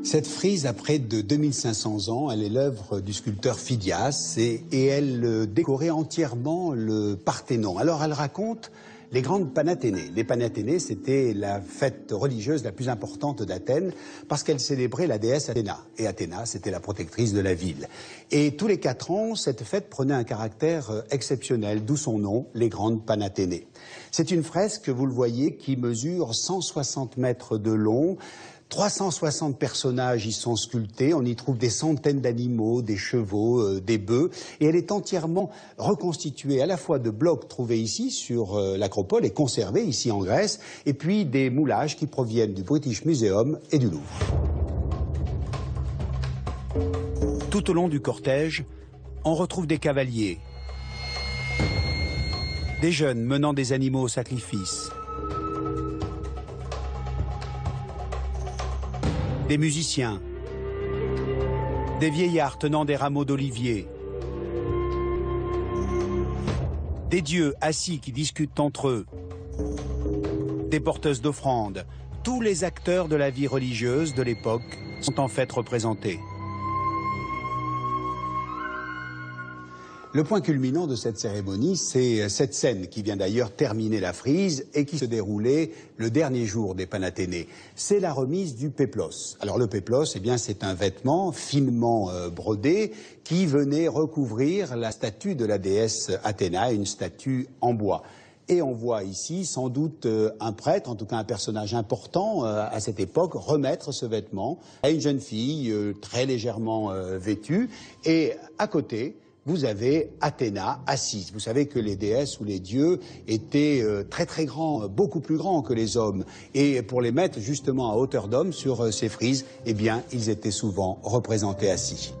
Cette frise a près de 2500 ans, elle est l'œuvre du sculpteur Phidias et elle décorait entièrement le Parthénon. Alors elle raconte les grandes Panathénées. Les Panathénées, c'était la fête religieuse la plus importante d'Athènes parce qu'elle célébrait la déesse Athéna. Et Athéna, c'était la protectrice de la ville. Et tous les 4 ans, cette fête prenait un caractère exceptionnel, d'où son nom, les grandes Panathénées. C'est une fresque, vous le voyez, qui mesure 160 mètres de long. 360 personnages y sont sculptés, on y trouve des centaines d'animaux, des chevaux, des bœufs, et elle est entièrement reconstituée à la fois de blocs trouvés ici sur l'acropole et conservés ici en Grèce, et puis des moulages qui proviennent du British Museum et du Louvre. Tout au long du cortège, on retrouve des cavaliers, des jeunes menant des animaux au sacrifice, des musiciens, des vieillards tenant des rameaux d'olivier, des dieux assis qui discutent entre eux, des porteuses d'offrandes. Tous les acteurs de la vie religieuse de l'époque sont en fait représentés. Le point culminant de cette cérémonie, c'est cette scène qui vient d'ailleurs terminer la frise et qui se déroulait le dernier jour des Panathénées. C'est la remise du péplos. Alors le péplos, eh bien, c'est un vêtement finement brodé qui venait recouvrir la statue de la déesse Athéna, une statue en bois. Et on voit ici sans doute un prêtre, en tout cas un personnage important à cette époque, remettre ce vêtement à une jeune fille très légèrement vêtue. Et à côté, vous avez Athéna assise. Vous savez que les déesses ou les dieux étaient très très grands, beaucoup plus grands que les hommes. Et pour les mettre justement à hauteur d'homme sur ces frises, eh bien, ils étaient souvent représentés assis.